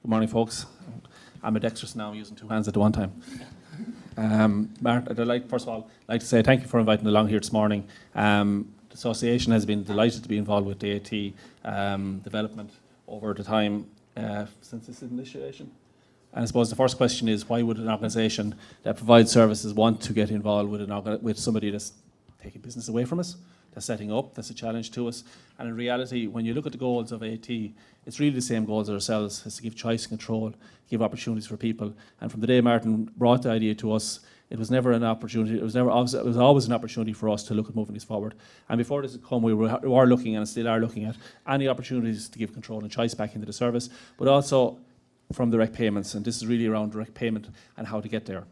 Good morning, folks. I'm ambidextrous now, using two hands at the one time. Martin, first of all, I'd like to say thank you for inviting me along here this morning. The association has been delighted to be involved with the AT development over the time since its initiation. And I suppose the first question is, why would an organisation that provides services want to get involved with somebody that's taking business away from us, that's setting up, that's a challenge to us? And in reality, when you look at the goals of AT, it's really the same goals as ourselves, is to give choice and control, give opportunities for people. And from the day Martin brought the idea to us, it was never an opportunity, it was always an opportunity for us to look at moving this forward. And before this had come, we were looking, and still are looking at, any opportunities to give control and choice back into the service, but also from direct payments. And this is really around direct payment and how to get there.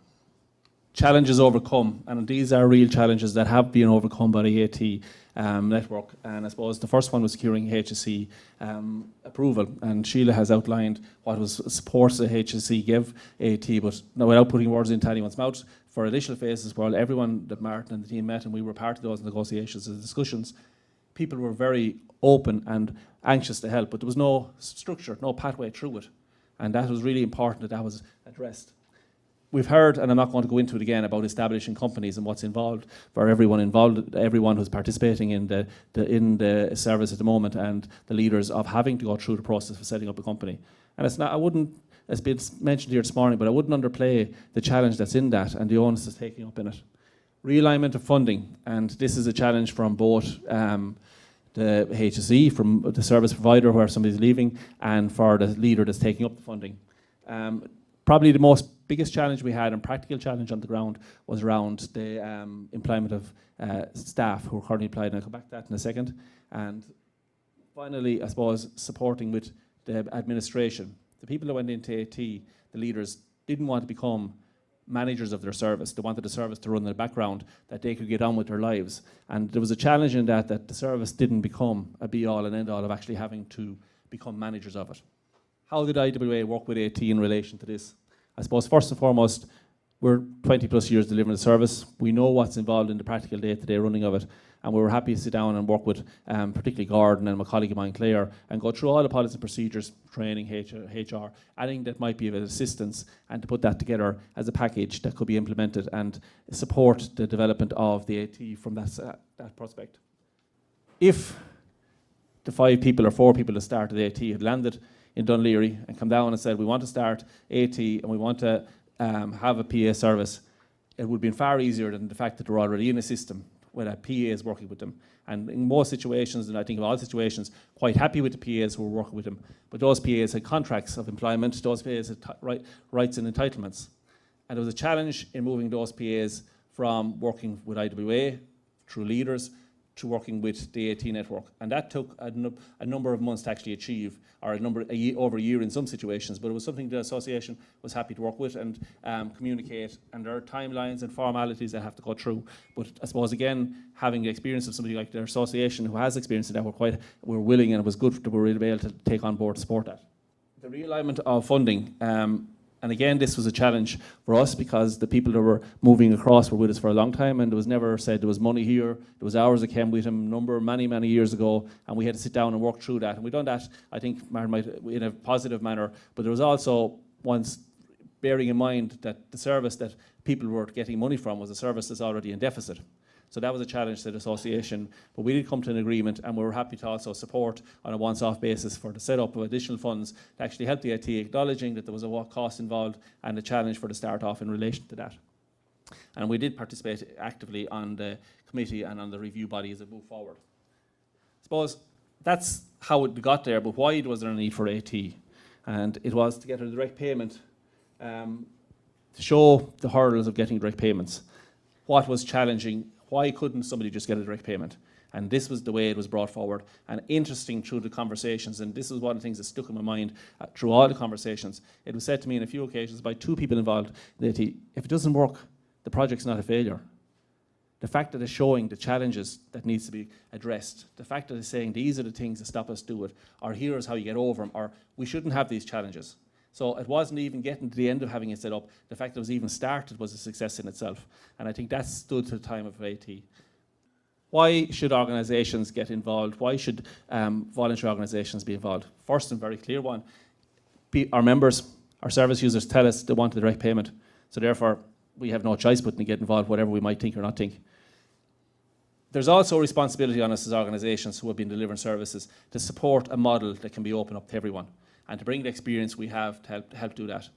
Challenges overcome, and these are real challenges that have been overcome by the AT network. And I suppose the first one was securing HSE approval, and Sheila has outlined what was supports the HSE give AT, but now without putting words into anyone's mouth, for initial phases, while everyone that Martin and the team met, and we were part of those negotiations and discussions, people were very open and anxious to help, but there was no structure, no pathway through it, and that was really important that was addressed. We've heard, and I'm not going to go into it again, about establishing companies and what's involved for everyone involved, everyone who's participating in the service at the moment, and the leaders of having to go through the process of setting up a company. And it's not, I wouldn't, as been mentioned here this morning, but I wouldn't underplay the challenge that's in that and the onus that's taking up in it. Realignment of funding, and this is a challenge from both the HSE, from the service provider where somebody's leaving, and for the leader that's taking up the funding. Probably the biggest challenge we had, and practical challenge on the ground, was around the employment of staff who are currently employed, and I'll come back to that in a second. And finally, I suppose, supporting with the administration. The people that went into AT, the leaders, didn't want to become managers of their service. They wanted the service to run in the background, that they could get on with their lives. And there was a challenge in that the service didn't become a be-all and end-all of actually having to become managers of it. How did IWA work with AT in relation to this? I suppose first and foremost, we're 20 plus years delivering the service. We know what's involved in the practical day-to-day running of it, and we were happy to sit down and work with particularly Gordon and my colleague of mine, Claire, and go through all the policies and procedures, training, HR, anything that might be of assistance, and to put that together as a package that could be implemented and support the development of the AT from that prospect. If the 5 people or 4 people that started AT had landed in Dunleary and come down and said, we want to start AT and we want to have a PA service, it would have been far easier than the fact that they're already in a system where a PA is working with them. And in most situations, and I think in all situations, quite happy with the PAs who were working with them. But those PAs had contracts of employment, those PAs had rights and entitlements. And there was a challenge in moving those PAs from working with IWA through leaders to working with the AT network. And that took a number of months to actually achieve, or over a year in some situations, but it was something the association was happy to work with and communicate, and there are timelines and formalities that have to go through. But I suppose, again, having the experience of somebody like their association who has experience in that, we're willing, and it was good that we were able to take on board to support that. The realignment of funding, and again, this was a challenge for us because the people that were moving across were with us for a long time, and there was never said there was money here. There was hours that came with him many years ago, and we had to sit down and work through that. And we've done that, I think, Martin, in a positive manner. But there was also, once bearing in mind that the service that people were getting money from was a service that's already in deficit. So that was a challenge to the association, but we did come to an agreement, and we were happy to also support on a once-off basis for the setup of additional funds to actually help the IT, acknowledging that there was a cost involved and a challenge for the start-off in relation to that. And we did participate actively on the committee and on the review body as it moved forward. I suppose that's how it got there, but why was there a need for AT? And it was to get a direct payment, to show the hurdles of getting direct payments. What was challenging? Why couldn't somebody just get a direct payment? And this was the way it was brought forward. And interesting through the conversations, and this is one of the things that stuck in my mind through all the conversations. It was said to me on a few occasions by 2 people involved that if it doesn't work, the project's not a failure. The fact that it's showing the challenges that needs to be addressed, the fact that it's saying these are the things that stop us do it, or here's how you get over them, or we shouldn't have these challenges. So it wasn't even getting to the end of having it set up. The fact that it was even started was a success in itself. And I think that stood to the time of AT. Why should organisations get involved? Why should voluntary organisations be involved? First and very clear one, our members, our service users tell us they want the direct payment. So therefore, we have no choice but to get involved, whatever we might think or not think. There's also a responsibility on us as organisations who have been delivering services to support a model that can be open up to everyone and to bring the experience we have to help do that.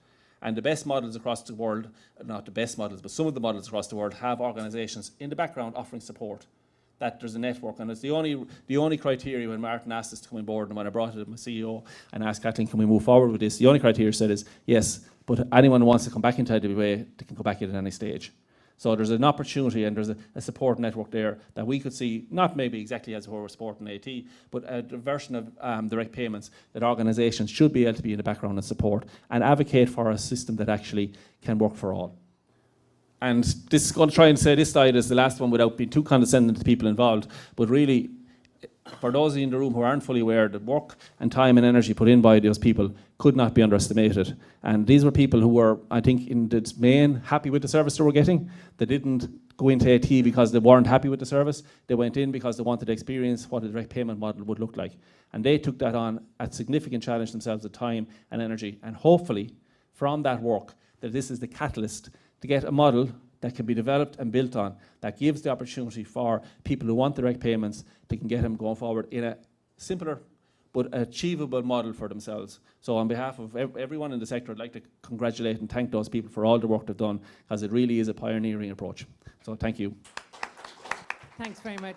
And the best models across the world, not the best models, but some of the models across the world have organisations in the background offering support. That there's a network, and it's the only criteria when Martin asked us to come on board, and when I brought it to my CEO and asked Kathleen, can we move forward with this? The only criteria said is yes, but anyone who wants to come back into IWA, they can come back in at any stage. So there's an opportunity and there's a support network there that we could see, not maybe exactly as we're supporting AT, but a version of direct payments that organisations should be able to be in the background and support and advocate for a system that actually can work for all. And this is going to try and say this slide is the last one without being too condescending to the people involved, but really, for those of you in the room who aren't fully aware, the work and time and energy put in by those people could not be underestimated. And these were people who were, I think, in the main happy with the service they were getting. They didn't go into AT because they weren't happy with the service. They went in because they wanted to experience what a direct payment model would look like. And they took that on at significant challenge themselves of time and energy. And hopefully, from that work, that this is the catalyst to get a model that can be developed and built on, that gives the opportunity for people who want direct payments, they can get them going forward in a simpler but achievable model for themselves. So on behalf of everyone in the sector, I'd like to congratulate and thank those people for all the work they've done, because it really is a pioneering approach. So thank you. Thanks very much.